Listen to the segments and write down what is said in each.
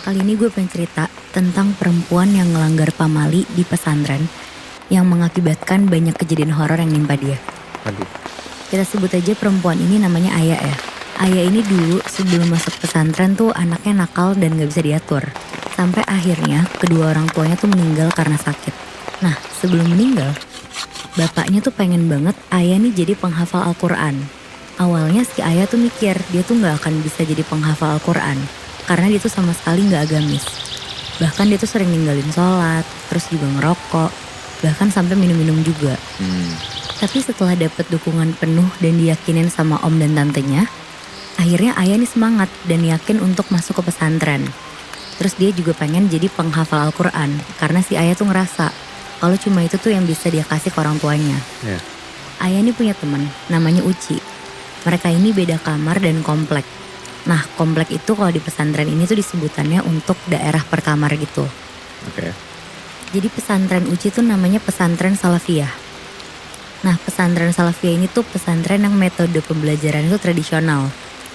Kali ini gue pengen cerita tentang perempuan yang ngelanggar pamali di pesantren yang mengakibatkan banyak kejadian horor yang nimpa dia. Aduh. Kita sebut aja perempuan ini namanya Aya ya. Aya ini dulu sebelum masuk pesantren tuh anaknya nakal dan gak bisa diatur. Sampai akhirnya kedua orang tuanya tuh meninggal karena sakit. Nah sebelum meninggal, bapaknya tuh pengen banget Aya nih jadi penghafal Al-Quran. Awalnya si Aya tuh mikir dia tuh gak akan bisa jadi penghafal Al-Quran karena dia tuh sama sekali gak agamis. Bahkan dia tuh sering ninggalin sholat, terus juga ngerokok, bahkan sampai minum-minum juga. Tapi setelah dapet dukungan penuh dan diyakinin sama om dan tantenya, akhirnya Aya nih semangat dan yakin untuk masuk ke pesantren. Terus dia juga pengen jadi penghafal Al-Quran karena si Aya tuh ngerasa kalau cuma itu tuh yang bisa dia kasih ke orang tuanya. Yeah. Aya nih punya teman namanya Uci. Mereka ini beda kamar dan komplek. Nah komplek itu kalau di pesantren ini tuh disebutannya untuk daerah per kamar gitu. Oke. Jadi pesantren Uci tuh namanya pesantren Salafiyah. Nah pesantren Salafiyah ini tuh pesantren yang metode pembelajaran itu tradisional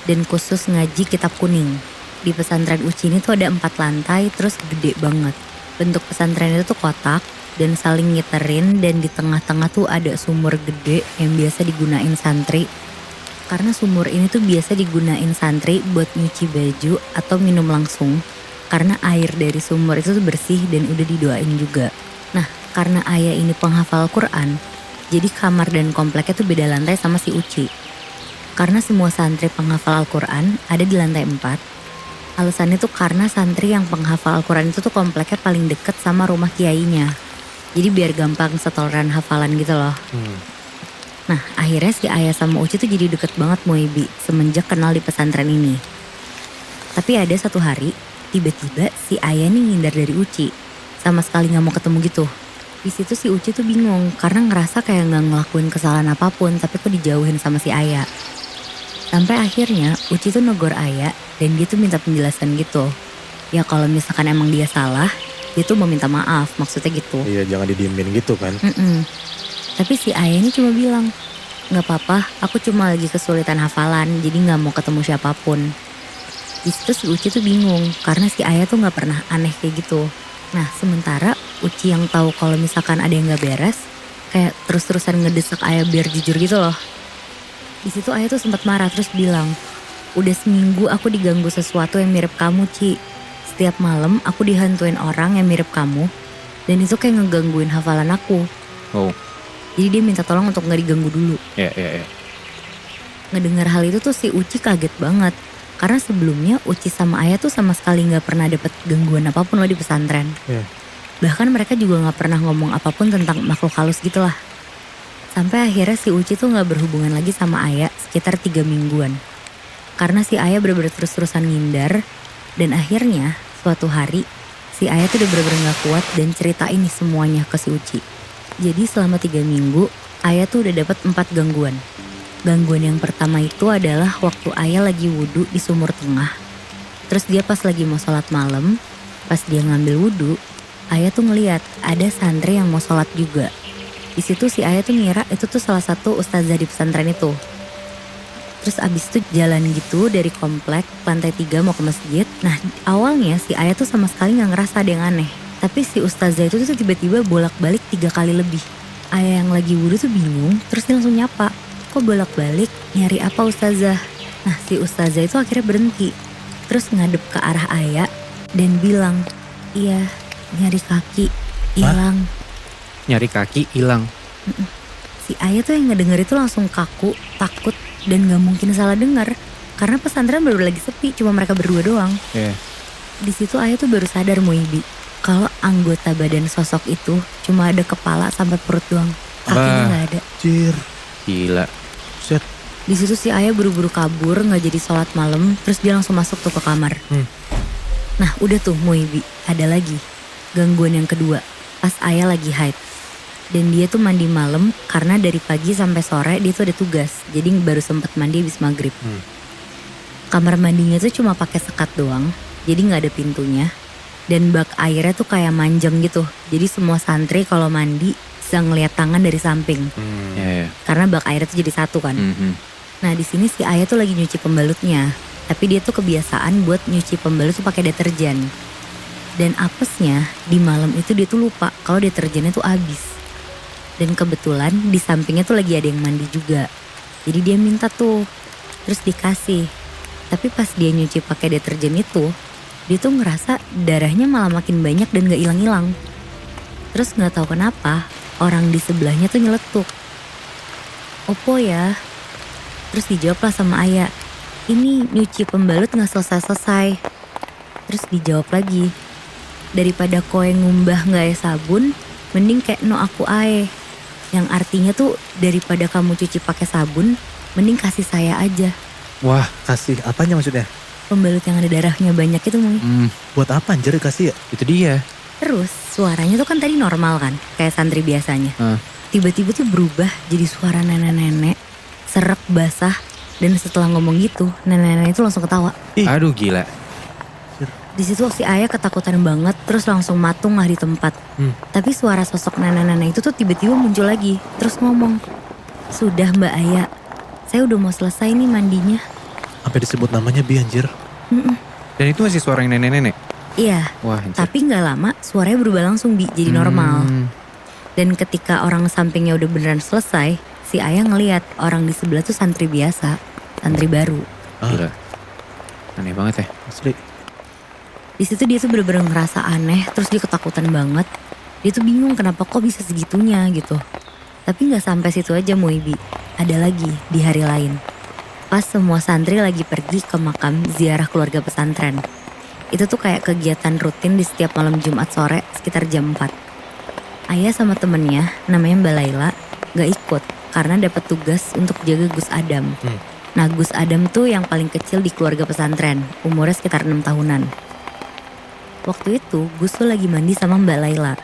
dan khusus ngaji kitab kuning. Di pesantren Uci ini tuh ada 4 lantai terus gede banget. Bentuk pesantren itu tuh kotak dan saling ngiterin, dan di tengah-tengah tuh ada sumur gede yang biasa digunain santri. Karena sumur ini tuh biasa digunain santri buat nyuci baju atau minum langsung. Karena air dari sumur itu tuh bersih dan udah didoain juga. Nah karena Aya ini penghafal Quran, jadi kamar dan kompleknya tuh beda lantai sama si Uci. Karena semua santri penghafal Al-Quran ada di lantai 4. Alasannya tuh karena santri yang penghafal Al-Quran itu tuh kompleknya paling deket sama rumah kiainya. Jadi biar gampang setoran hafalan gitu loh. Nah akhirnya si Aya sama Uci tuh jadi deket banget Moibi semenjak kenal di pesantren ini. Tapi ada satu hari tiba-tiba si Aya nih ngindar dari Uci. Sama sekali gak mau ketemu gitu. Di situ si Uci tuh bingung karena ngerasa kayak gak ngelakuin kesalahan apapun tapi kok dijauhin sama si Aya. Sampai akhirnya Uci tuh negor Aya dan dia tuh minta penjelasan gitu. Ya kalau misalkan emang dia salah, dia tuh mau minta maaf, maksudnya gitu. Iya, jangan didiemin gitu kan. Tapi si Aya ini cuma bilang, gak apa-apa, aku cuma lagi kesulitan hafalan jadi gak mau ketemu siapapun. Di situ si Uci tuh bingung karena si Aya tuh gak pernah aneh kayak gitu. Nah sementara Uci yang tahu kalau misalkan ada yang gak beres, kayak terus-terusan ngedesak Aya biar jujur gitu loh. Di situ Aya tuh sempat marah terus bilang, udah seminggu aku diganggu sesuatu yang mirip kamu Ci. Setiap malam aku dihantuin orang yang mirip kamu dan itu kayak ngegangguin hafalan aku. Oh. Jadi dia minta tolong untuk gak diganggu dulu. Iya. Ngedengar hal itu tuh si Uci kaget banget. Karena sebelumnya Uci sama Aya tuh sama sekali gak pernah dapet gangguan apapun loh di pesantren. Yeah. Bahkan mereka juga gak pernah ngomong apapun tentang makhluk halus gitu lah. Sampai akhirnya si Uci tuh gak berhubungan lagi sama Aya sekitar 3 mingguan. Karena si Aya bener-bener terus-terusan ngindar. Dan akhirnya suatu hari si Aya tuh udah bener-bener gak kuat dan ceritain nih semuanya ke si Uci. Jadi selama 3 minggu Aya tuh udah dapat 4 gangguan. Gangguan yang pertama itu adalah waktu Aya lagi wudhu di sumur tengah. Terus dia pas lagi mau sholat malam, pas dia ngambil wudhu, Aya tuh ngeliat ada santri yang mau sholat juga. Di situ si Aya tuh ngira itu tuh salah satu ustazah di pesantren itu. Terus abis itu jalan gitu dari komplek lantai 3 mau ke masjid. Nah awalnya si Aya tuh sama sekali gak ngerasa ada yang aneh. Tapi si ustazah itu tuh tiba-tiba bolak-balik 3 kali lebih. Aya yang lagi wudhu tuh bingung, terus dia langsung nyapa. Kok bolak-balik, nyari apa ustazah? Nah si ustazah itu akhirnya berhenti. Terus ngadep ke arah Aya dan bilang, iya nyari kaki, hilang. Nyari kaki hilang. Si Aya tuh yang ngedenger itu langsung kaku, takut, dan gak mungkin salah dengar. Karena pesantren baru lagi sepi, cuma mereka berdua doang. Iya. Di situ Aya tuh baru sadar Moibi kalau anggota badan sosok itu cuma ada kepala sampai perut doang, kakinya nggak ada. Cir. Gila. Set. Di situ si Aya buru-buru kabur, nggak jadi sholat malam, terus dia langsung masuk tuh ke kamar. Nah udah tuh Moibi, ada lagi gangguan yang kedua pas Aya lagi haid. Dan dia tuh mandi malam karena dari pagi sampai sore dia tuh ada tugas, jadi baru sempet mandi habis maghrib. Kamar mandinya tuh cuma pakai sekat doang, jadi nggak ada pintunya. Dan bak airnya tuh kayak manjang gitu. Jadi semua santri kalau mandi bisa ngeliat tangan dari samping. Iya. Karena bak airnya tuh jadi satu kan. Nah di sini si Aya tuh lagi nyuci pembalutnya. Tapi dia tuh kebiasaan buat nyuci pembalut tuh pakai deterjen. Dan apesnya di malam itu dia tuh lupa kalau deterjennya tuh habis. Dan kebetulan di sampingnya tuh lagi ada yang mandi juga. Jadi dia minta tuh, terus dikasih. Tapi pas dia nyuci pakai deterjen itu, dia tuh ngerasa darahnya malah makin banyak dan gak hilang-hilang. Terus gak tahu kenapa orang di sebelahnya tuh nyeletuk. Opo ya? Terus dijawablah sama Ayah, ini nyuci pembalut gak selesai-selesai. Terus dijawab lagi, daripada koe ngumbah gak ya sabun, mending kayak no aku ae. Yang artinya tuh daripada kamu cuci pakai sabun, mending kasih saya aja. Wah, kasih apanya maksudnya? Pembalut yang ada darahnya banyak itu Muy. Buat apa anjir kasih ya? Itu dia. Terus suaranya tuh kan tadi normal kan, kayak santri biasanya. Tiba-tiba tuh berubah jadi suara nenek-nenek, serak basah. Dan setelah ngomong gitu, nenek-nenek itu langsung ketawa. Ih. Aduh gila. Di situ si Ayah ketakutan banget, terus langsung matung lah di tempat. Tapi suara sosok nenek-nenek itu tuh tiba-tiba muncul lagi, terus ngomong, sudah Mbak Ayah, saya udah mau selesai nih mandinya. Sampai disebut namanya Bi anjir. Dan itu masih suara yang nenek-nenek? Iya, Wah anjir. tapi gak lama suaranya berubah langsung jadi normal. Dan ketika orang sampingnya udah beneran selesai, si Ayah ngelihat orang di sebelah tuh santri biasa, santri baru. Gila. Aneh banget ya. Asli. Di situ dia tuh bener-bener ngerasa aneh, terus dia ketakutan banget. Dia tuh bingung kenapa kok bisa segitunya gitu. Tapi gak sampai situ aja Moibi, ada lagi di hari lain. Pas semua santri lagi pergi ke makam ziarah keluarga pesantren. Itu tuh kayak kegiatan rutin di setiap malam Jumat sore sekitar jam 4. Ayah sama temennya, namanya Mbak Laila, gak ikut karena dapat tugas untuk jaga Gus Adam. Nah Gus Adam tuh yang paling kecil di keluarga pesantren, umurnya sekitar 6 tahunan. Waktu itu Gus tuh lagi mandi sama Mbak Laila.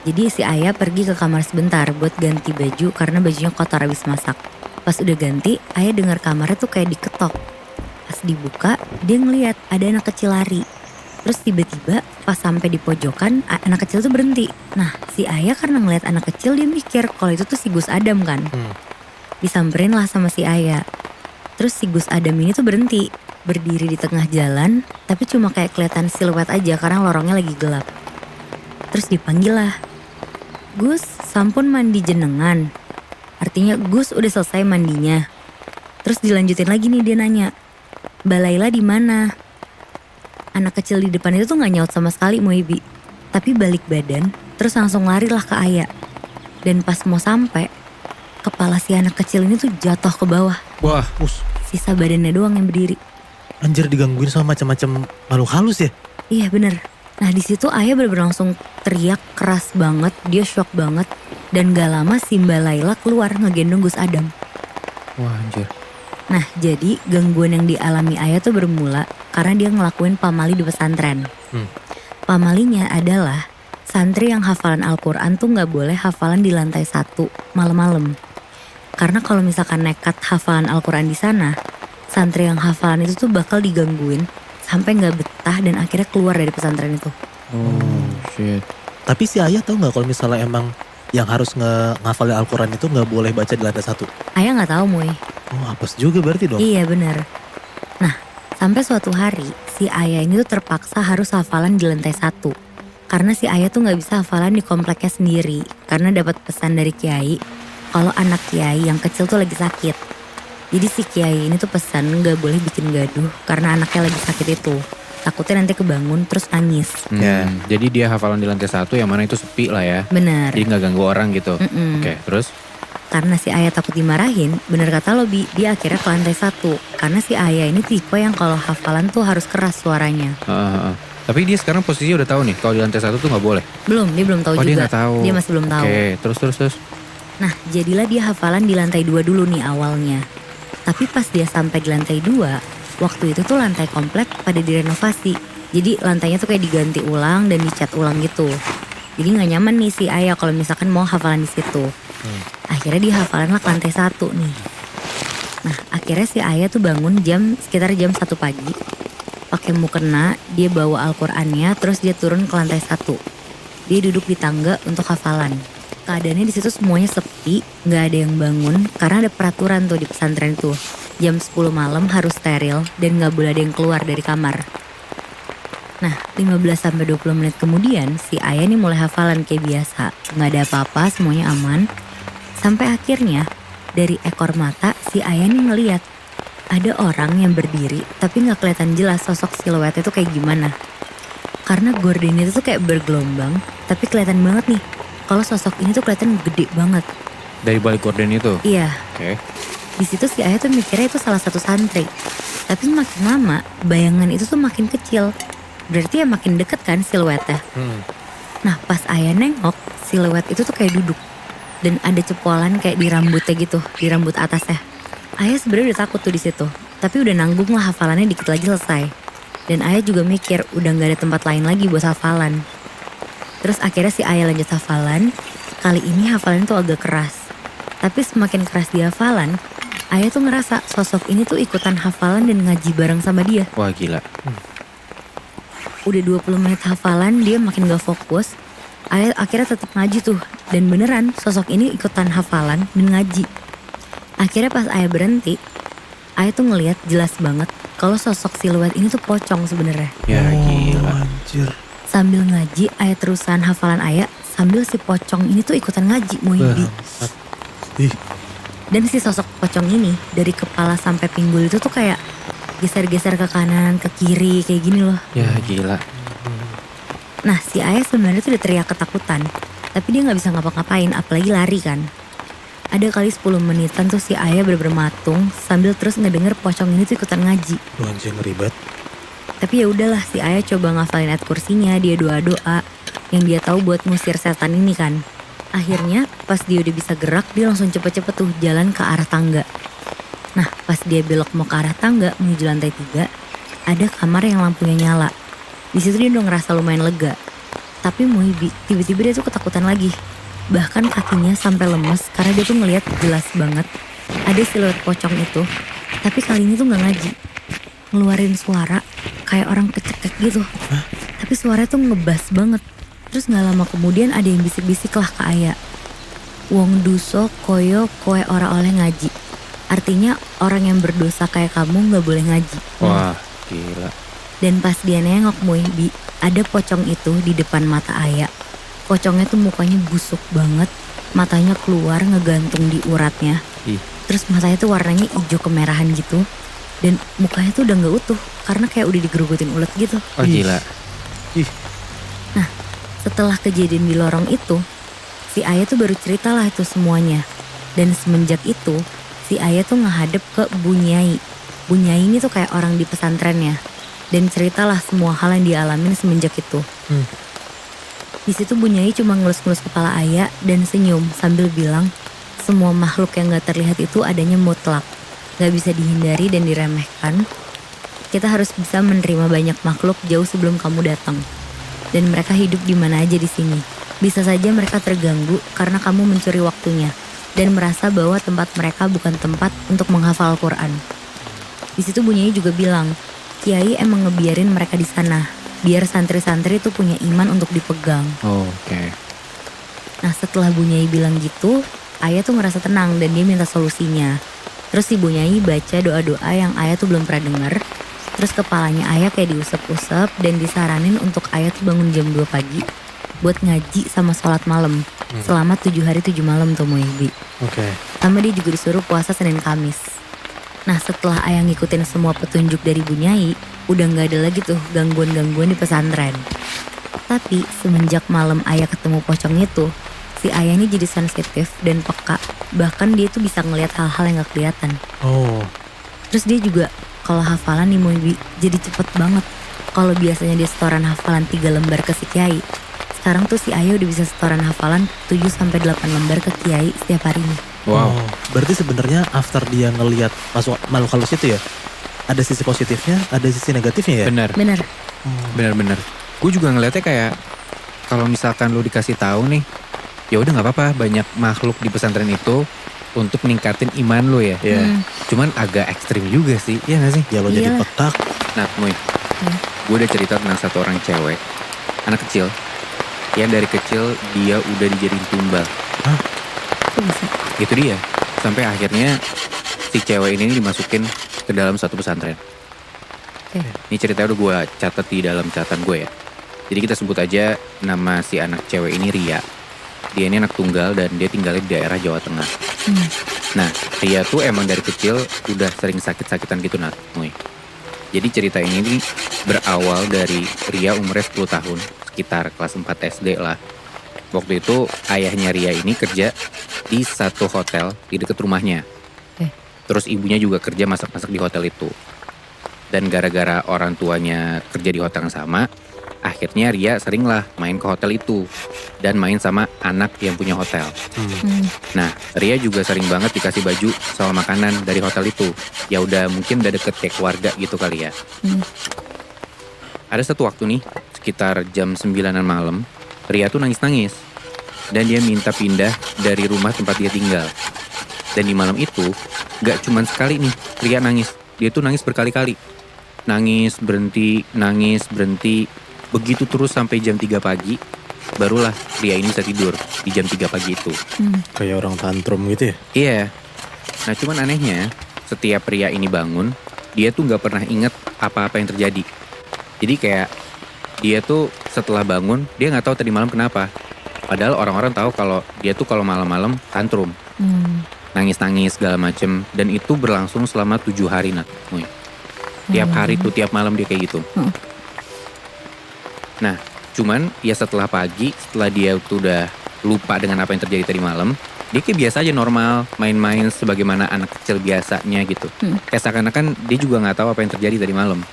Jadi si Ayah pergi ke kamar sebentar buat ganti baju karena bajunya kotor habis masak. Pas udah ganti, Ayah dengar kamarnya tuh kayak diketok. Pas dibuka, dia ngeliat ada anak kecil lari. Terus tiba-tiba pas sampai di pojokan, anak kecil tuh berhenti. Nah si Ayah karena ngeliat anak kecil dia mikir kalau itu tuh si Gus Adam kan. Disamperin lah sama si Ayah. Terus si Gus Adam ini tuh berhenti, berdiri di tengah jalan, tapi cuma kayak kelihatan siluet aja karena lorongnya lagi gelap. Terus dipanggil lah, Gus, sampun mandi jenengan. Artinya Gus udah selesai mandinya. Terus dilanjutin lagi nih dia nanya, Mbak Laila di mana? Anak kecil di depan itu tuh nggak nyaut sama sekali Moibi, tapi balik badan, terus langsung lari lah ke Ayah. Dan pas mau sampai, kepala si anak kecil ini tuh jatuh ke bawah. Wah. Sisa badannya doang yang berdiri. Anjir digangguin sama macam-macam makhluk halus ya? Iya bener. Nah di situ Ayah bener-bener langsung teriak keras banget, dia shock banget. Dan gak lama si Mbak Laila keluar ngegendong Gus Adam. Wah anjir. Nah jadi gangguan yang dialami Ayah tuh bermula karena dia ngelakuin pamali di pesantren. Pamalinya adalah santri yang hafalan Al-Quran tuh gak boleh hafalan di lantai 1 malam-malam. Karena kalau misalkan nekat hafalan Al-Quran di sana, santri yang hafalan itu tuh bakal digangguin sampai gak betah dan akhirnya keluar dari pesantren itu. Oh shit. Tapi si Ayah tahu nggak kalau misalnya emang yang harus ngafalin Al-Quran itu nggak boleh baca di lantai 1? Ayah gak tahu Moy. Oh apes juga berarti dong? Iya bener. Nah sampai suatu hari si Ayah ini tuh terpaksa harus hafalan di lantai 1. Karena si Ayah tuh gak bisa hafalan di kompleknya sendiri. Karena dapat pesan dari Kiai kalau anak Kiai yang kecil tuh lagi sakit. Jadi si Kiai ini tuh pesan gak boleh bikin gaduh karena anaknya lagi sakit itu. Takutnya nanti kebangun terus nangis. Jadi dia hafalan di lantai 1 yang mana itu sepi lah ya. Bener. Jadi gak ganggu orang gitu. Oke, terus? Karena si Ayah takut dimarahin, bener kata lo Bi, dia akhirnya ke lantai 1. Karena si Ayah ini tipe yang kalau hafalan tuh harus keras suaranya. Tapi dia sekarang posisinya udah tahu nih kalau di lantai 1 tuh gak boleh. Belum, dia belum tahu Oh, juga. dia gak tahu. Dia masih belum tahu. Oke, terus. Nah jadilah dia hafalan di lantai 2 dulu nih awalnya. Tapi pas dia sampai di lantai 2, waktu itu tuh lantai komplek pada direnovasi. Jadi lantainya tuh kayak diganti ulang dan dicat ulang gitu. Jadi gak nyaman nih si Ayah kalau misalkan mau hafalan di situ. Akhirnya dia hafalan lah ke lantai 1 nih. Nah akhirnya si Ayah tuh bangun sekitar jam 1 pagi. Pakai mukena, dia bawa Al-Qur'annya, terus dia turun ke lantai 1. Dia duduk di tangga untuk hafalan. Keadaannya di situ semuanya sepi, nggak ada yang bangun karena ada peraturan tuh di pesantren tuh. Jam 10 malam harus steril dan gak boleh ada yang keluar dari kamar. Nah 15-20 menit kemudian si Ayah nih mulai hafalan kayak biasa. Gak ada apa-apa, semuanya aman. Sampai akhirnya dari ekor mata si Ayah nih ngeliat ada orang yang berdiri tapi gak kelihatan jelas sosok siluetnya tuh kayak gimana. Karena gorden itu tuh kayak bergelombang tapi kelihatan banget nih kalau sosok ini tuh kelihatan gede banget. Dari balik gorden itu? Iya. Oke. Di situ si Ayah tuh mikirnya itu salah satu santri. Tapi makin lama bayangan itu tuh makin kecil. Berarti ya makin deket kan siluetnya. Nah pas Ayah nengok siluet itu tuh kayak duduk. Dan ada cepolan kayak di rambutnya gitu, di rambut atasnya. Ayah sebenarnya udah takut tuh di situ. Tapi udah nanggung lah hafalannya dikit lagi selesai. Dan Ayah juga mikir udah gak ada tempat lain lagi buat hafalan. Terus akhirnya si Ayah lanjut hafalan. Kali ini hafalan tuh agak keras. Tapi semakin keras di hafalan, Ayah tuh ngerasa sosok ini tuh ikutan hafalan dan ngaji bareng sama dia. Wah gila. Udah 20 menit hafalan dia makin gak fokus. Ayah akhirnya tetap ngaji tuh. Dan beneran sosok ini ikutan hafalan dan ngaji. Akhirnya pas Ayah berhenti, Ayah tuh ngeliat jelas banget kalau sosok siluet ini tuh pocong sebenarnya. Ya gila. Anjir. Sambil ngaji Ayah terusan hafalan Ayah sambil si pocong ini tuh ikutan ngaji Muhyiddin. Bangsat. Ih. Dan si sosok pocong ini dari kepala sampai pinggul itu tuh kayak geser-geser ke kanan, ke kiri kayak gini loh. Ya gila. Nah si Ayah sebenarnya tuh udah teriak ketakutan. Tapi dia gak bisa ngapa-ngapain apalagi lari kan. Ada kali 10 menitan tuh si Ayah bermatung sambil terus ngedenger pocong ini tuh ikutan ngaji. Duh anjir ngeribet. Tapi ya udahlah si Ayah coba ngafalin ayat kursinya, dia doa-doa yang dia tahu buat ngusir setan ini kan. Akhirnya pas dia udah bisa gerak dia langsung cepet-cepet tuh jalan ke arah tangga. Nah pas dia belok mau ke arah tangga menuju lantai 3 ada kamar yang lampunya nyala. Di situ dia udah ngerasa lumayan lega. Tapi Muhyiddin tiba-tiba dia tuh ketakutan lagi. Bahkan kakinya sampai lemes karena dia tuh ngelihat jelas banget ada siluet pocong itu. Tapi kali ini tuh gak ngaji. Ngeluarin suara kayak orang kecekek gitu. Tapi suaranya tuh ngebas banget. Terus gak lama kemudian ada yang bisik-bisik lah ke Ayah. Wong duso koyo koe ora oleh ngaji. Artinya orang yang berdosa kayak kamu gak boleh ngaji. Wah gila. Dan pas dia nengok Muhyiddin, ada pocong itu di depan mata Ayah. Pocongnya tuh mukanya busuk banget. Matanya keluar ngegantung di uratnya. Ih. Terus matanya tuh warnanya hijau kemerahan gitu. Dan mukanya tuh udah gak utuh karena kayak udah digerugutin ulet gitu. Oh gila. Ih. Setelah kejadian di lorong itu, si Ayah tuh baru ceritalah itu semuanya. Dan semenjak itu, si Ayah tuh ngehadap ke Bu Nyai. Bu Nyai ini tuh kayak orang di pesantrennya. Dan ceritalah semua hal yang dialamin semenjak itu. Di situ Bu Nyai cuma ngelus-ngelus kepala Ayah dan senyum sambil bilang, semua makhluk yang gak terlihat itu adanya mutlak. Gak bisa dihindari dan diremehkan. Kita harus bisa menerima banyak makhluk jauh sebelum kamu datang. Dan mereka hidup di mana aja di sini. Bisa saja mereka terganggu karena kamu mencuri waktunya dan merasa bahwa tempat mereka bukan tempat untuk menghafal Al-Quran. Di situ Bu Nyai juga bilang, Kiai emang ngebiarin mereka di sana, biar santri-santri itu punya iman untuk dipegang. Oh, oke. Nah setelah Bu Nyai bilang gitu, Ayah tuh ngerasa tenang dan dia minta solusinya. Terus si Bu Nyai baca doa-doa yang Ayah tuh belum pernah denger. Terus kepalanya Ayah kayak diusap-usap dan disaranin untuk Ayah tuh bangun jam 2 pagi buat ngaji sama sholat malam selama 7 hari 7 malam tuh Muhyiddin. Oke. Sama dia juga disuruh puasa Senin Kamis. Nah setelah Ayah ngikutin semua petunjuk dari Bu Nyai, udah gak ada lagi tuh gangguan-gangguan di pesantren. Tapi semenjak malam Ayah ketemu pocong itu, si Ayah ini jadi sensitif dan peka. Bahkan dia tuh bisa ngelihat hal-hal yang gak kelihatan. Oh. Terus dia juga kalau hafalan nih Muhyiddin jadi cepet banget. Kalau biasanya dia setoran hafalan 3 lembar ke si Kiai, sekarang tuh si Ayah udah bisa setoran hafalan 7-8 lembar ke Kiai setiap harinya. Wow. Oh, berarti sebenarnya after dia ngelihat masuk makhluk halus itu ya, ada sisi positifnya, ada sisi negatifnya ya? Benar. Bener. Benar-benar. Gue juga ngeliatnya kayak kalau misalkan lu dikasih tahu nih, ya udah nggak apa-apa banyak makhluk di pesantren itu untuk ningkatin iman lu ya. Iya. Cuman agak ekstrim juga sih, iya gak sih? Ya lo jadi Iyalah. peka. Nah, Muy, gue udah cerita tentang satu orang cewek, anak kecil, yang dari kecil dia udah dijadiin tumbal. Kok bisa? Itu dia, sampai akhirnya si cewek ini dimasukin ke dalam satu pesantren. Oke. Ini ceritanya udah gue catat di dalam catatan gue ya. Jadi kita sebut aja nama si anak cewek ini Ria. Dia ini anak tunggal dan dia tinggalnya di daerah Jawa Tengah. Nah, Ria tuh emang dari kecil udah sering sakit-sakitan gitu Nat. Jadi cerita ini nih berawal dari Ria umurnya 10 tahun, sekitar kelas 4 SD lah. Waktu itu ayahnya Ria ini kerja di satu hotel di dekat rumahnya. Oke. Terus ibunya juga kerja masak-masak di hotel itu. Dan gara-gara orang tuanya kerja di hotel yang sama, akhirnya Ria seringlah main ke hotel itu dan main sama anak yang punya hotel. Nah, Ria juga sering banget dikasih baju sama makanan dari hotel itu. Ya udah mungkin udah deket kayak keluarga gitu kali ya. Ada satu waktu nih, sekitar jam 9-an malam, Ria tuh nangis-nangis. Dan dia minta pindah dari rumah tempat dia tinggal. Dan di malam itu, gak cuman sekali nih Ria nangis. Dia tuh nangis berkali-kali. Nangis, berhenti. Begitu terus sampai jam 3 pagi, barulah Ria ini bisa tidur di jam 3 pagi itu. Kayak orang tantrum gitu ya? Iya. Nah cuman anehnya, setiap Ria ini bangun, dia tuh gak pernah inget apa-apa yang terjadi. Jadi kayak dia tuh setelah bangun, dia gak tahu tadi malam kenapa. Padahal orang-orang tahu kalau dia tuh kalau malam-malam tantrum. Nangis-nangis segala macem. Dan itu berlangsung selama 7 hari Nat. Tiap hari tuh, tiap malam dia kayak gitu. Nah, cuman ya setelah pagi, setelah dia tuh udah lupa dengan apa yang terjadi tadi malam, dia kayak biasa aja normal, main-main sebagaimana anak kecil biasanya gitu. Kayak seakan-akan dia juga nggak tahu apa yang terjadi tadi malam.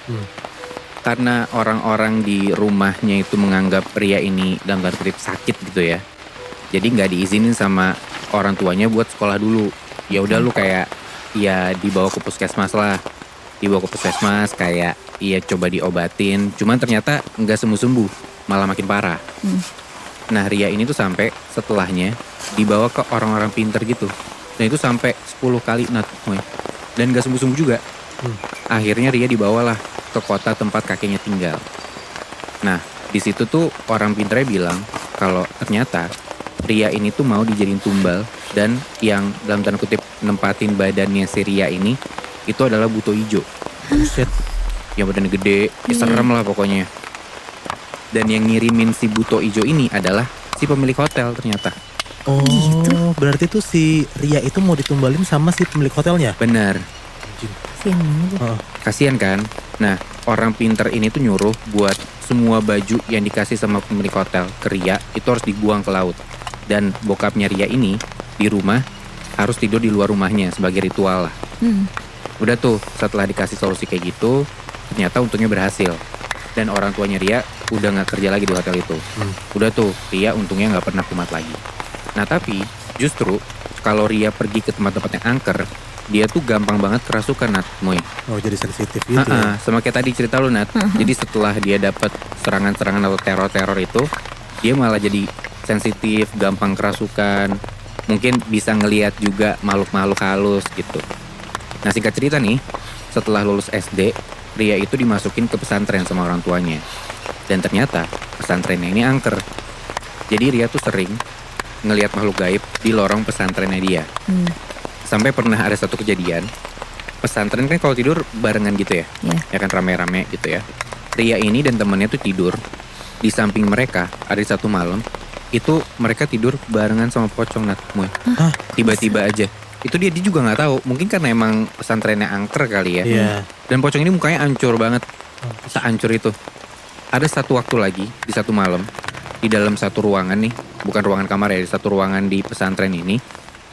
Karena orang-orang di rumahnya itu menganggap Ria ini dalam tanda kutip sakit gitu ya. Jadi nggak diizinin sama orang tuanya buat sekolah dulu. Ya udah lu kayak ya dibawa ke puskesmas lah. Dibawa ke puskesmas kayak iya coba diobatin, cuman ternyata nggak sembuh-sembuh, malah makin parah. Nah Ria ini tuh sampai setelahnya dibawa ke orang-orang pinter gitu. Dan itu sampai 10 kali Nat. Dan nggak sembuh-sembuh juga. Akhirnya Ria dibawalah ke kota tempat kakeknya tinggal. Nah di situ tuh orang pinternya bilang kalau ternyata Ria ini tuh mau dijadiin tumbal. Dan yang dalam tanda kutip nempatin badannya si Ria ini itu adalah Buto Ijo. Shit. Yang badannya gede, ya serem lah pokoknya. Dan yang ngirimin si Buto Ijo ini adalah si pemilik hotel ternyata. Oh, Gitu. berarti tuh si Ria itu mau ditumbalin sama si pemilik hotelnya? Benar, Kasian banget. kasihan kan? Nah, orang pinter ini tuh nyuruh buat semua baju yang dikasih sama pemilik hotel ke Ria itu harus dibuang ke laut. Dan bokapnya Ria ini di rumah harus tidur di luar rumahnya sebagai ritual lah. Udah tuh, setelah dikasih solusi kayak gitu, ternyata untungnya berhasil. Dan orang tuanya Ria udah gak kerja lagi di hotel itu. Udah tuh, Ria untungnya gak pernah kumat lagi. Nah tapi, justru kalau Ria pergi ke tempat-tempat yang angker, dia tuh gampang banget kerasukan Nat. Oh, jadi sensitif gitu ya? Sama kayak tadi cerita lu Nat. Jadi setelah dia dapat serangan-serangan atau teror-teror itu, dia malah jadi sensitif, gampang kerasukan. Mungkin bisa ngelihat juga makhluk-makhluk halus gitu. Nah singkat cerita nih, setelah lulus SD, Ria itu dimasukin ke pesantren sama orang tuanya. Dan ternyata pesantrennya ini angker. Jadi Ria tuh sering ngelihat makhluk gaib di lorong pesantrennya dia. Sampai pernah ada satu kejadian, pesantren kan kalau tidur barengan gitu ya. Ya kan rame-rame gitu ya. Ria ini dan temennya tuh tidur. Di samping mereka ada satu malam, itu mereka tidur barengan sama pocong Nat. Tiba-tiba aja. Itu dia juga nggak tahu, mungkin karena emang pesantrennya angker kali ya. Dan pocong ini mukanya hancur banget, sehancur itu. Ada satu waktu lagi di satu malam di dalam satu ruangan nih, bukan ruangan kamar ya, di satu ruangan di pesantren ini,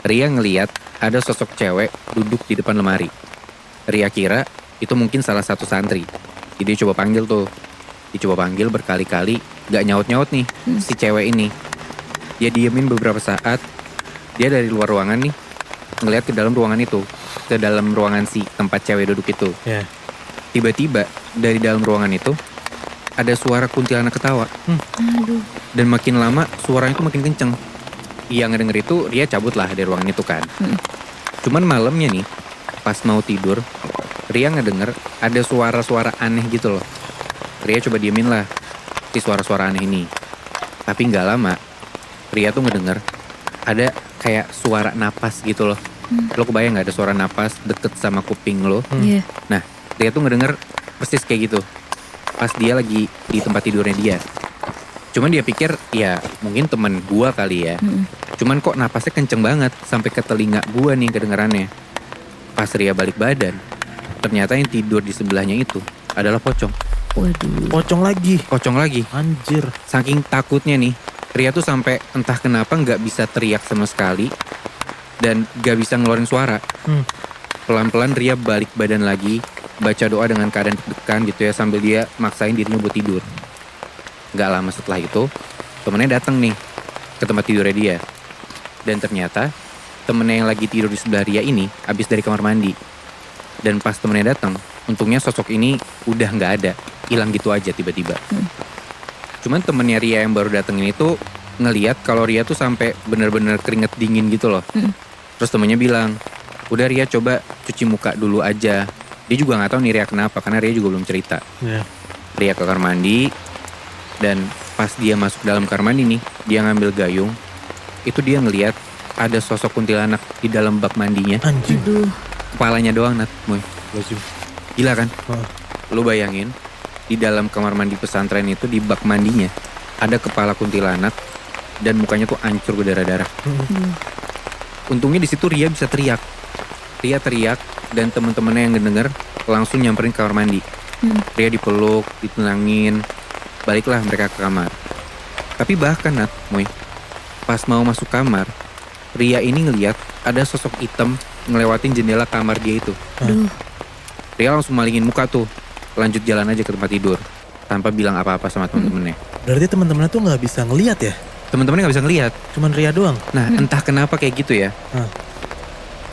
Ria ngeliat ada sosok cewek duduk di depan lemari. Ria kira itu mungkin salah satu santri, jadi dia coba panggil tuh, dicoba panggil berkali-kali, nggak nyaut-nyaut nih si cewek ini. Dia diemin beberapa saat, dia dari luar ruangan nih ngeliat ke dalam ruangan itu, ke dalam ruangan si tempat cewek duduk itu. Tiba-tiba dari dalam ruangan itu ada suara kuntilanak ketawa. Dan makin lama suaranya itu makin kenceng. Yang ngedenger itu Ria cabut lah dari ruangan itu kan. Cuman malamnya nih, pas mau tidur, Ria ngedenger ada suara-suara aneh gitu loh. Ria coba diemin lah si suara-suara aneh ini. Tapi nggak lama, Ria tuh ngedenger ada kayak suara napas gitu loh. Lo kebayang gak ada suara napas deket sama kuping lo? Iya. Nah, Ria tuh ngedenger persis kayak gitu. Pas dia lagi di tempat tidurnya dia. Cuman dia pikir ya mungkin temen gua kali ya. Cuman kok napasnya kenceng banget sampai ke telinga gua nih kedengerannya. Pas Ria balik badan, ternyata yang tidur di sebelahnya itu adalah pocong. Waduh. Pocong lagi. Pocong lagi. Anjir. Saking takutnya nih, Ria tuh sampai entah kenapa nggak bisa teriak sama sekali dan nggak bisa ngeluarin suara. Pelan-pelan Ria balik badan lagi, baca doa dengan keadaan deg-degan gitu ya sambil dia maksain dirinya buat tidur. Nggak lama setelah itu, temennya datang nih ke tempat tidurnya dia. Dan ternyata temennya yang lagi tidur di sebelah Ria ini habis dari kamar mandi. Dan pas temennya datang, untungnya sosok ini udah nggak ada, hilang gitu aja tiba-tiba. Cuman temennya Ria yang baru datang ini tuh ngeliat kalau Ria tuh sampai bener-bener keringet dingin gitu loh. Terus temennya bilang, udah Ria coba cuci muka dulu aja. Dia juga nggak tahu nih Ria kenapa karena Ria juga belum cerita. Iya. Ria ke kamar mandi dan pas dia masuk dalam kamar mandi nih, dia ngambil gayung. Itu dia ngeliat ada sosok kuntilanak di dalam bak mandinya. Anjing. Aduh. Kepalanya doang Nat, Moy. Lazim. Gila kan? Heeh. Lu bayangin, di dalam kamar mandi pesantren itu di bak mandinya ada kepala kuntilanak dan mukanya tuh hancur berdarah-darah. Untungnya di situ Ria bisa teriak. Ria teriak dan teman-temannya yang ngedenger langsung nyamperin ke kamar mandi. Ria dipeluk, ditenangin, baliklah mereka ke kamar. Tapi bahkan Nat, Moy, pas mau masuk kamar, Ria ini ngeliat ada sosok hitam ngelewatin jendela kamar dia itu. Aduh. Ria langsung malingin muka tuh, lanjut jalan aja ke tempat tidur tanpa bilang apa-apa sama temen-temennya. Berarti teman-temannya tuh nggak bisa ngelihat ya? Temen-temennya nggak bisa ngeliat. Cuman Ria doang. Nah, entah kenapa kayak gitu ya. Hah.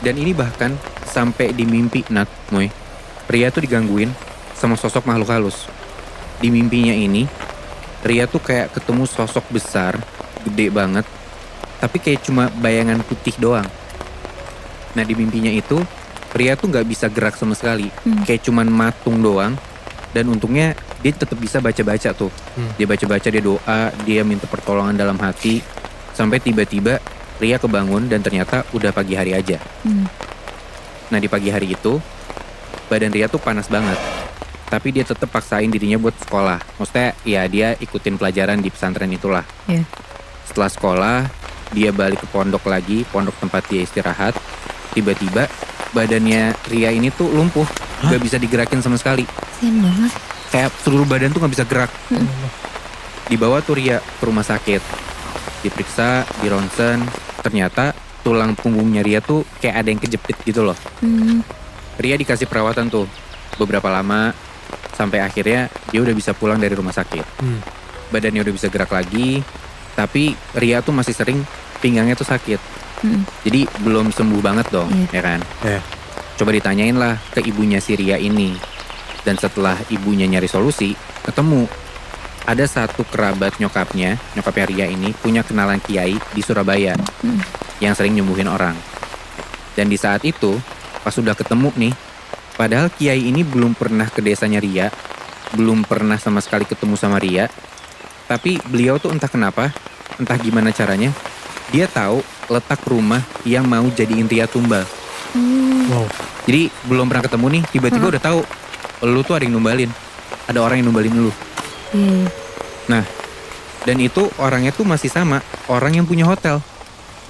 Dan ini bahkan sampai di mimpi Nat, Moy. Ria tuh digangguin sama sosok makhluk halus. Di mimpinya ini, Ria tuh kayak ketemu sosok besar, gede banget, tapi kayak cuma bayangan putih doang. Nah di mimpinya itu, Ria tuh nggak bisa gerak sama sekali, kayak cuman matung doang. Dan untungnya dia tetap bisa baca-baca tuh. Dia baca-baca, dia doa, dia minta pertolongan dalam hati. Sampai tiba-tiba Ria kebangun dan ternyata udah pagi hari aja. Nah di pagi hari itu, badan Ria tuh panas banget. Tapi dia tetap paksain dirinya buat sekolah. Maksudnya ya dia ikutin pelajaran di pesantren itulah. Iya. Setelah sekolah, dia balik ke pondok lagi, pondok tempat dia istirahat. Tiba-tiba badannya Ria ini tuh lumpuh, gak bisa digerakin sama sekali. Kasian banget. Kayak seluruh badan tuh gak bisa gerak. Dibawa tuh Ria ke rumah sakit. Diperiksa, di ronsen. Ternyata tulang punggungnya Ria tuh kayak ada yang kejepit gitu loh. Ria dikasih perawatan tuh beberapa lama. Sampai akhirnya dia udah bisa pulang dari rumah sakit. Badannya udah bisa gerak lagi. Tapi Ria tuh masih sering pinggangnya tuh sakit. Jadi belum sembuh banget dong, ya kan? Iya. Coba ditanyain lah ke ibunya si Ria ini. Dan setelah ibunya nyari solusi, ketemu ada satu kerabat nyokapnya Ria ini punya kenalan kiai di Surabaya yang sering nyembuhin orang. Dan di saat itu, pas sudah ketemu nih, padahal kiai ini belum pernah ke desanya Ria, belum pernah sama sekali ketemu sama Ria, tapi beliau tuh entah kenapa, entah gimana caranya, dia tahu letak rumah yang mau jadiin Ria tumbal. Wow. Jadi belum pernah ketemu nih, tiba-tiba udah tahu lu tuh ada yang numbalin. Ada orang yang numbalin lu. Nah, dan itu orangnya tuh masih sama orang yang punya hotel.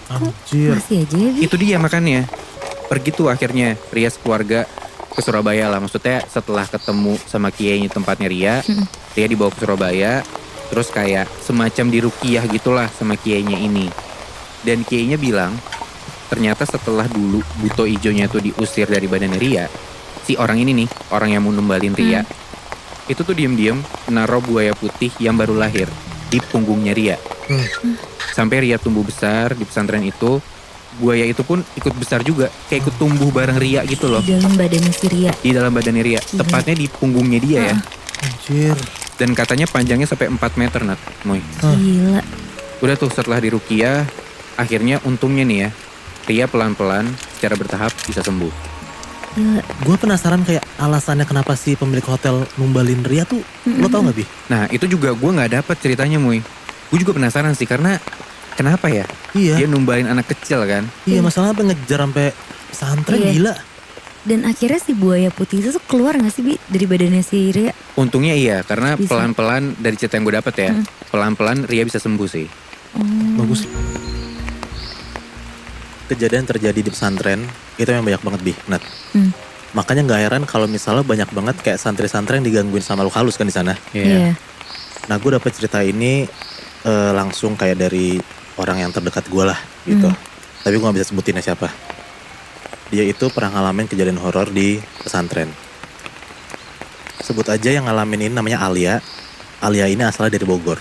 Anjir. Masih aja ya, Bi? Itu dia makanya. Pergi tuh akhirnya Ria sekeluarga ke Surabaya lah. Maksudnya setelah ketemu sama kiainya tempatnya Ria dibawa ke Surabaya. Terus kayak semacam diruqyah gitulah sama kiainya ini. Dan kiainya bilang, ternyata setelah dulu buto ijonya tuh diusir dari badannya Ria, si orang ini nih, orang yang mau numbalin Ria, itu tuh diem-diem naruh buaya putih yang baru lahir di punggungnya Ria. Sampai Ria tumbuh besar di pesantren itu, buaya itu pun ikut besar juga, kayak ikut tumbuh bareng Ria gitu loh. Di dalam badannya si Ria. Di dalam badannya Ria, tepatnya di punggungnya dia ya. Anjir. Dan katanya panjangnya sampai 4 meter Nat, Moy. Gila. Udah tuh setelah diruqyah, akhirnya untungnya nih ya, Ria pelan-pelan secara bertahap bisa sembuh. Gila. Gue penasaran kayak alasannya kenapa si pemilik hotel numbalin Ria tuh, lo tau gak Bi? Nah itu juga gue gak dapet ceritanya Moy. Gue juga penasaran sih karena kenapa ya? Iya. Dia numbalin anak kecil kan? Iya, masalahnya apa ngejar sampai pesantren Iya. gila. Dan akhirnya si buaya putih itu tuh keluar gak sih Bi dari badannya si Ria? Untungnya iya, karena Bisa. pelan-pelan dari cerita yang gue dapet ya, pelan-pelan Ria bisa sembuh sih. Bagus. Kejadian terjadi di pesantren itu yang banyak banget Nat. Hmm. Makanya nggak heran kalau misalnya banyak banget kayak santri-santri yang digangguin sama makhluk halus kan di sana. Iya. Nah gue dapet cerita ini langsung kayak dari orang yang terdekat gue lah gitu. Tapi gue gak bisa sebutinnya siapa. Dia itu pernah ngalamin kejadian horor di pesantren. Sebut aja yang ngalamin ini namanya Alia. Alia ini asalnya dari Bogor.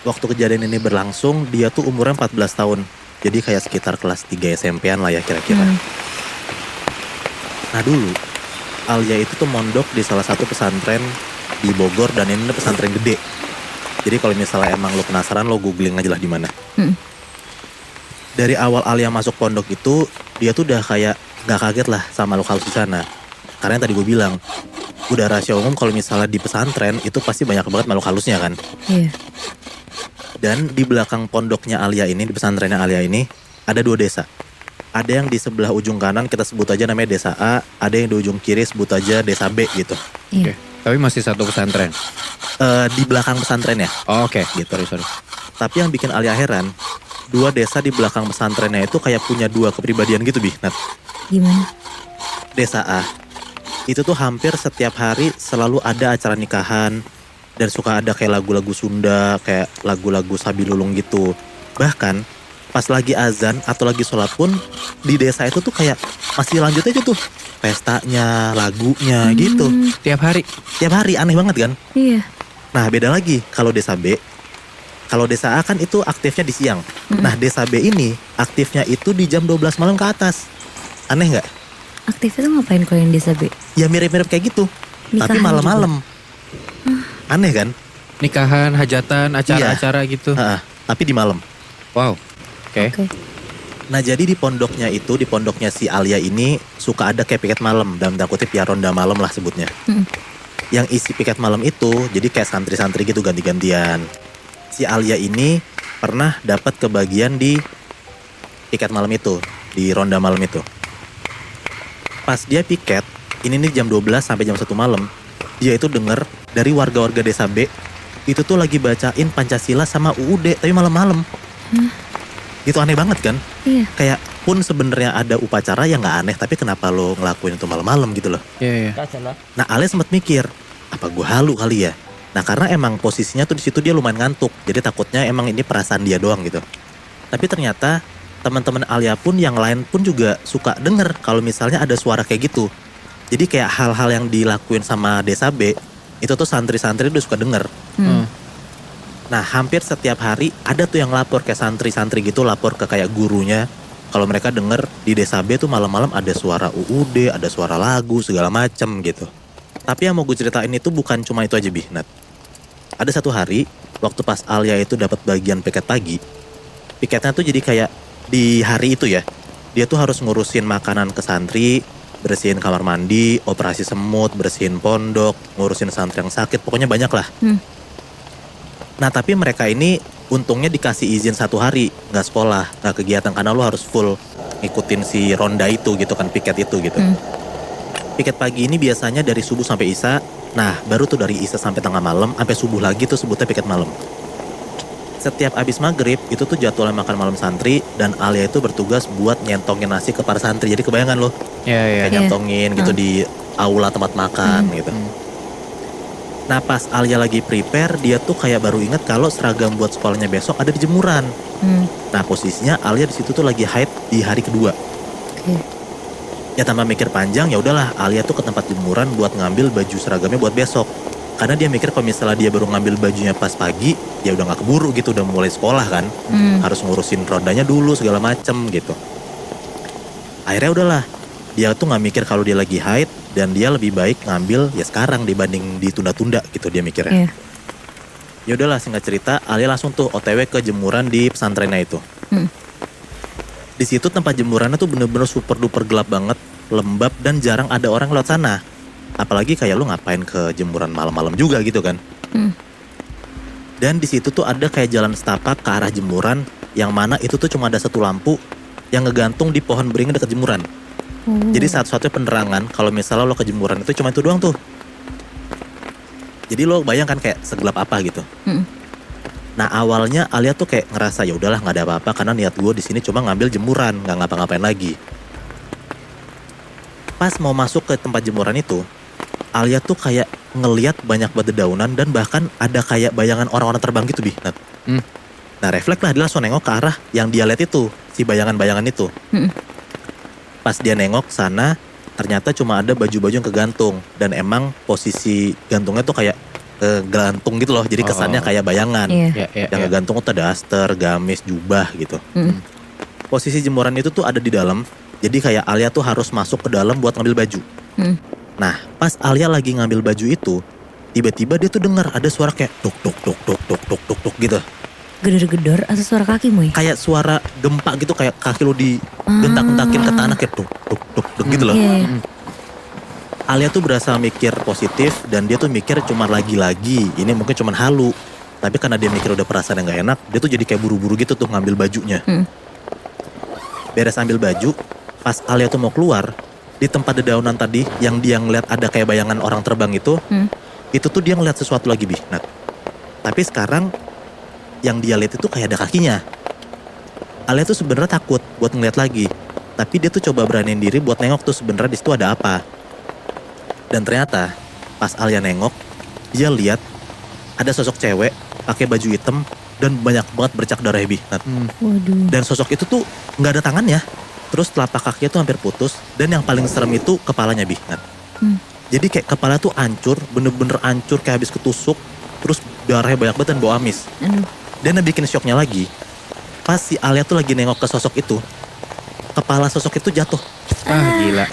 Waktu kejadian ini berlangsung, dia tuh umurnya 14 tahun. Jadi kayak sekitar kelas 3 SMP-an lah ya kira-kira. Nah dulu, Alia itu tuh mondok di salah satu pesantren di Bogor dan ini pesantren gede. Jadi kalau misalnya emang lo penasaran, lo googling aja lah di mana. Dari awal Alia masuk pondok itu, dia tuh udah kayak gak kaget lah sama makhluk halus di sana. Karena yang tadi gue bilang, udah rahasia umum kalau misalnya di pesantren itu pasti banyak banget makhluk halusnya kan. Iya. Dan di belakang pondoknya Alia ini, di pesantrennya Alia ini, ada 2 desa. Ada yang di sebelah ujung kanan kita sebut aja namanya desa A, ada yang di ujung kiri sebut aja desa B gitu. Iya. Tapi masih satu pesantren. Di belakang pesantren ya. Oh, oke. Gitu. Sorry. Tapi yang bikin Alia heran, 2 desa di belakang pesantrennya itu kayak punya 2 kepribadian gitu Nat. Gimana? Desa A, itu tuh hampir setiap hari selalu ada acara nikahan. Dan suka ada kayak lagu-lagu Sunda, kayak lagu-lagu Sabilulung gitu. Bahkan pas lagi azan atau lagi sholat pun di desa itu tuh kayak masih lanjut aja tuh. Pestanya, lagunya gitu. Tiap hari. Tiap hari aneh banget kan. Iya. Nah beda lagi kalau desa B. Kalau desa A kan itu aktifnya di siang. Nah desa B ini aktifnya itu di jam 12 malam ke atas. Aneh gak? Aktifnya tuh ngapain kalau yang desa B? Ya mirip-mirip kayak gitu. Tapi Nikahan malam-malam. Aneh kan? Nikahan, hajatan, acara-acara gitu. Tapi di malam. Wow. Oke. Oke. Nah jadi di pondoknya itu, di pondoknya si Alia ini suka ada kayak piket malam. Dalam tanda kutip ya ronda malam lah sebutnya. Yang isi piket malam itu jadi kayak santri-santri gitu ganti-gantian. Si Alia ini pernah dapat kebagian di piket malam itu, di ronda malam itu. Pas dia piket, ini nih jam 12 sampai jam 1 malam, dia itu denger dari warga-warga desa B, itu tuh lagi bacain Pancasila sama UUD, tapi malam-malam. Itu aneh banget kan? Iya. Kayak pun sebenarnya ada upacara yang nggak aneh, tapi kenapa lo ngelakuin itu malam-malam gitu loh. Iya. Nah Alia sempat mikir, apa gue halu kali ya? Nah karena emang posisinya tuh di situ dia lumayan ngantuk, jadi takutnya emang ini perasaan dia doang gitu. Tapi ternyata teman-teman Alia pun yang lain pun juga suka denger kalau misalnya ada suara kayak gitu. Jadi kayak hal-hal yang dilakuin sama desa B, itu tuh santri-santri udah suka denger. Nah hampir setiap hari ada tuh yang lapor kayak santri-santri gitu, lapor ke kayak gurunya. Kalau mereka denger di desa B tuh malam-malam ada suara UUD, ada suara lagu segala macem gitu. Tapi yang mau gue ceritain itu bukan cuma itu aja Nat. Ada satu hari, waktu pas Alia itu dapat bagian piket pagi, piketnya tuh jadi kayak di hari itu ya, dia tuh harus ngurusin makanan ke santri, bersihin kamar mandi, operasi semut, bersihin pondok, ngurusin santri yang sakit, pokoknya banyak lah. Nah tapi mereka ini untungnya dikasih izin 1 hari, nggak sekolah, nggak kegiatan karena lo harus full ngikutin si ronda itu gitu kan, piket itu gitu. Piket pagi ini biasanya dari subuh sampai isya. Nah baru tuh dari isya sampai tengah malam, sampai subuh lagi tuh sebutnya piket malam. Setiap abis maghrib itu tuh jadwalnya makan malam santri. Dan Alia itu bertugas buat nyentongin nasi ke para santri. Jadi kebayangan loh, Iya. kayak nyentongin gitu di aula tempat makan gitu. Nah pas Alia lagi prepare, dia tuh kayak baru inget kalau seragam buat sekolahnya besok ada di jemuran. Nah posisinya Alia di situ tuh lagi haid di hari kedua. Ya tanpa mikir panjang, ya udahlah Alia tuh ke tempat jemuran buat ngambil baju seragamnya buat besok. Karena dia mikir kalau misalnya dia baru ngambil bajunya pas pagi, ya udah nggak keburu gitu, udah mulai sekolah kan. Harus ngurusin rondanya dulu segala macem gitu. Akhirnya udahlah, dia tuh nggak mikir kalau dia lagi haid dan dia lebih baik ngambil ya sekarang dibanding ditunda-tunda gitu dia mikirnya. Ya udahlah singkat cerita, Alia langsung tuh OTW ke jemuran di pesantrennya itu. Di situ tempat jemurannya tuh bener-bener super duper gelap banget, lembab dan jarang ada orang lewat sana. Apalagi kayak lu ngapain ke jemuran malam-malam juga gitu kan. Dan di situ tuh ada kayak jalan setapak ke arah jemuran yang mana itu tuh cuma ada 1 lampu yang ngegantung di pohon beringin dekat jemuran. Jadi satu-satunya penerangan kalau misalnya lo ke jemuran itu cuma itu doang tuh. Jadi lo bayangkan kayak segelap apa gitu. Mm. Nah awalnya Alia tuh kayak ngerasa ya udahlah nggak ada apa-apa karena niat gue di sini cuma ngambil jemuran, nggak ngapa-ngapain lagi. Pas mau masuk ke tempat jemuran itu, Alia tuh kayak ngeliat banyak banget dedaunan dan bahkan ada kayak bayangan orang-orang terbang gitu Bi. Nah refleks lah dia langsung nengok ke arah yang dia lihat itu, si bayangan-bayangan itu. Pas dia nengok sana, ternyata cuma ada baju-baju yang kegantung. Dan emang posisi gantungnya tuh kayak gantung gitu loh. Jadi kesannya kayak bayangan. Iya. Yang kegantung tuh ada aster, gamis, jubah gitu. Posisi jemuran itu tuh ada di dalam. Jadi kayak Alia tuh harus masuk ke dalam buat ngambil baju. Nah pas Alia lagi ngambil baju itu, tiba-tiba dia tuh dengar ada suara kayak tuk tuk tuk tuk tuk tuk tuk tuk gitu. Gedor-gedor atau suara kaki Moy? Kayak suara gempa gitu, kayak kaki lo digentak-gentakin ke tanah kayak tuk tuk tuk tuk gitu loh. Iya. Alia tuh berasa mikir positif dan dia tuh mikir cuma lagi-lagi ini mungkin cuma halu. Tapi karena dia mikir udah perasaan yang gak enak, dia tuh jadi kayak buru-buru gitu tuh ngambil bajunya. Beres ambil baju, pas Alia tuh mau keluar, di tempat dedaunan tadi yang dia ngeliat ada kayak bayangan orang terbang itu tuh dia ngeliat sesuatu lagi Bi. Nah, tapi sekarang yang dia lihat itu kayak ada kakinya. Alia tuh sebenarnya takut buat ngeliat lagi, tapi dia tuh coba beraniin diri buat nengok tuh sebenarnya di situ ada apa. Dan ternyata pas Alia nengok, dia lihat ada sosok cewek pakai baju hitam dan banyak banget bercak darah Bi. Nah, Waduh. dan sosok itu tuh nggak ada tangannya, terus telapak kakinya tuh hampir putus dan yang paling serem itu kepalanya Bi. Nah, jadi kayak kepala tuh hancur, bener-bener hancur kayak habis ketusuk, terus darahnya banyak banget dan bau amis. Aduh. Dan yang bikin syoknya lagi, pas si Alia tuh lagi nengok ke sosok itu, kepala sosok itu jatuh. Gila.